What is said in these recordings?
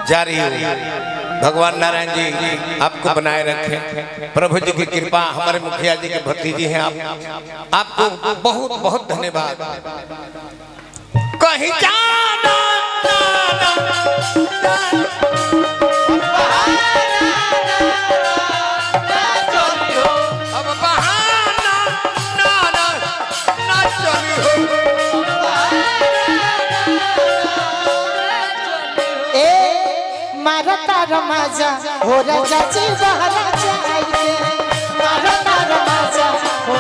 जारी हो। भगवान नारायण जी आपको बनाए रखे, प्रभु जी की कृपा। हमारे मुखिया जी के भतीजी हैं आप, आपको बहुत बहुत धन्यवाद। कहीं जाना अब बहाना ना चली हो। मारता रमाजा हो राजा जी बहरा जाइए, मारता रमाजा हो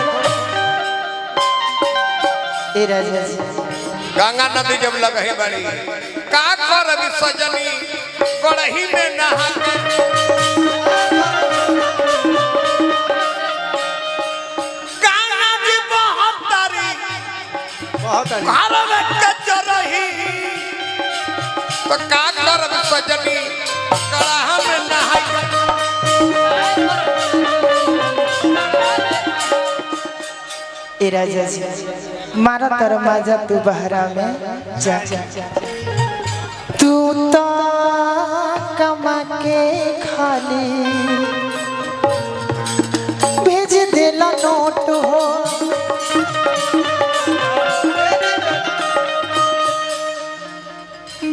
ए राजा जी। गंगा नदी जब लगही बड़ी का कर अभी सजनी गड़ही में नहा के गंगा जी बहुत तारी घर में कचरही तो का कर अभी सजनी गड़हा में नहा के। ए राजा जी मारता रमाजा तू बहरा में जा, तू तो कमा के खाली भेज देला नोट हो।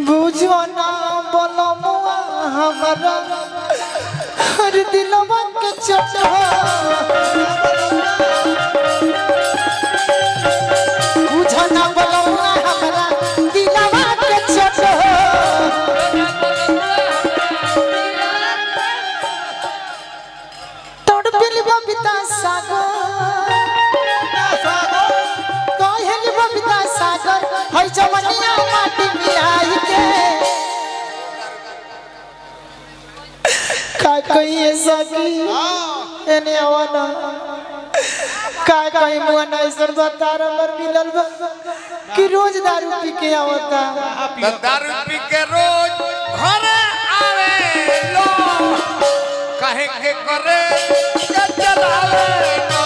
बुझो ना बोलो मुआ हमारा हर दिलवा के चोट हो। बुझो ना बोलो मुआ हमारा दिलवा के चोट हो। तोड़ पिली बबिता सागर कहली बबिता सागर हई जवनिया माटी मिलाई के का कहिए सकी एने आवाना का कहीं मुआ नहीं सर बतार मर मिलल बा कि रोज दारू पी के आवता। दारू पी के रोज घरे आवे लो कहे के करे के चलावे लो।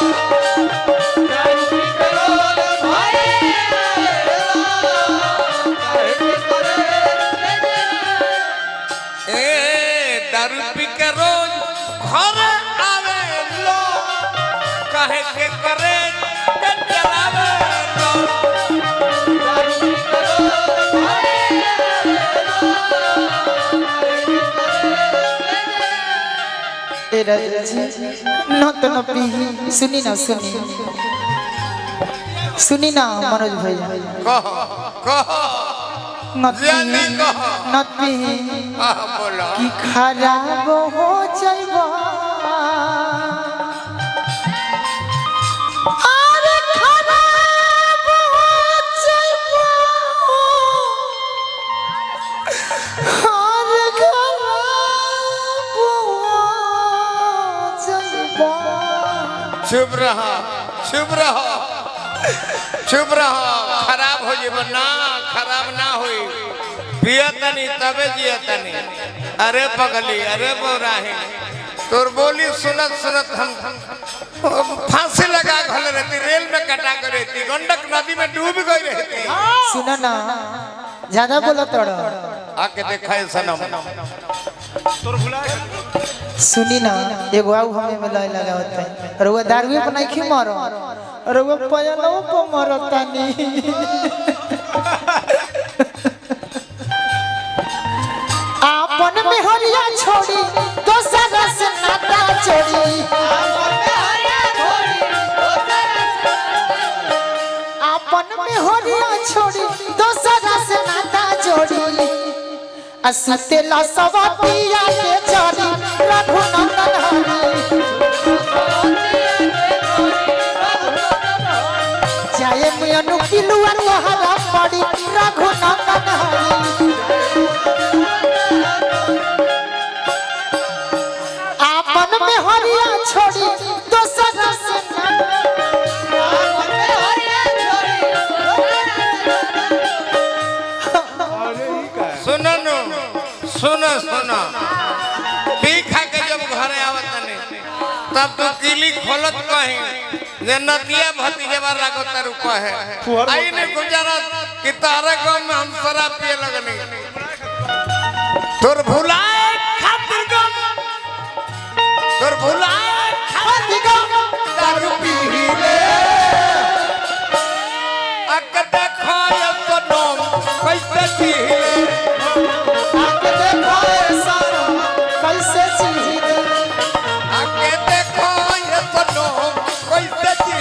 दारू पी के रोज घरे आवे लो कहे के करे ए दारू पी के रोज घरे आवे लो कहे के करे के चलावे लो। दारू पी के रोज घरे ए राजा जी न तो न पी सुनी ना सुनी ना मनोज भैया कह नत जानी कह पी बोलो कि खराब हो जाइबा अरे खराब हो जाइबा अरे खराब हो जाइबा। चुप रहा खराब हो जेबो ना, खराब ना होई। पिया तनी तबे जिया तनी। अरे पगली अरे बोराही तोर बोली सुनत सुनत हम फांसी लगा घल रहती, रेल में कटा कर रहती, गंडक नदी में डूब गई रहती। सुनो ना ज्यादा बोलो तोड़ो आके देखा है सनम सुनी ना एगो आउ हमें में लय लगा होता है और वो दारुए पर नहीं खी मारो और वो पयलो पर मरता नहीं। आपन में हरिया छोड़ी दोसरा से नाता जोड़ी, आपन में हरिया छोड़ी दोसरा से नाता जोड़ी। असुतेला सवा पिया के चोरी रघुनंदन हरी जाए मुयनु पिलुआ तोहरा पड़ी रघुनंदन हरी। आपन में हरिया छोड़ी दोसरा से सुनो पी खा के जब घरे आवत नहीं तब तू किली खोलत कहीं जे नतिया भतीजेवा लागो तारू कहे आई ने गुजरात कि तारे गांव में हम शराब पिए लगनी तोर भुलाए खातिर गम तोर भुलाए खातिर गम दारू पी ले अक देखो ये सनम कैसे जी अक देखो ये सनम कैसे जी अक देखो ये सनम कैसे जी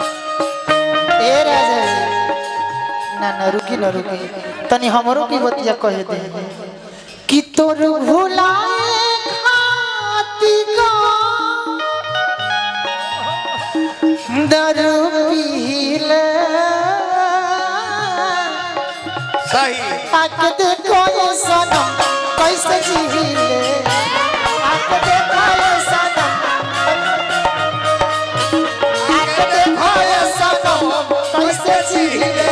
ए राजा ना रुकी ना रुकी तनी हमरो की बतिया कह दे कि तोर भुलाए खाती का दारू पीले सही आके देखो ये सनम कैसे जीले आके देखो ये सनम आके देखो ये सनम कैसे जीले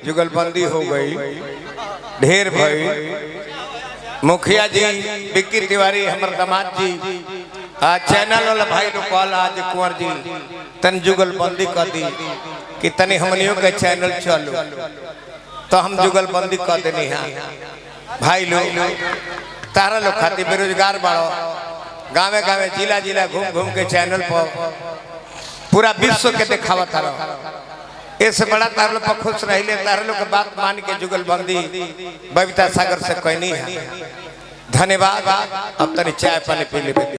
जुगलबंदी हो गई ढेर भई मुखिया जी विक्की तिवारी हमर दामाद जी चैनल वाला भाई लोग कॉल आज कुंवर जी तन जुगलबंदी कर दी कि तनी हमनियों के चैनल चलो तो हम जुगलबंदी कर देनी है भाई लोग तारा लोग खाती बेरोजगार बाड़ो गाँव गाँव जिला जिला घूम घूम के चैनल पर पूरा विश्व के दिखावा तारा इससे बड़ा तार लोग पर खुश रही तार लोग के बात मान के जुगलबंदी बबीता सागर से कहनी है धन्यवाद अब तनी चाय पानी पी ले।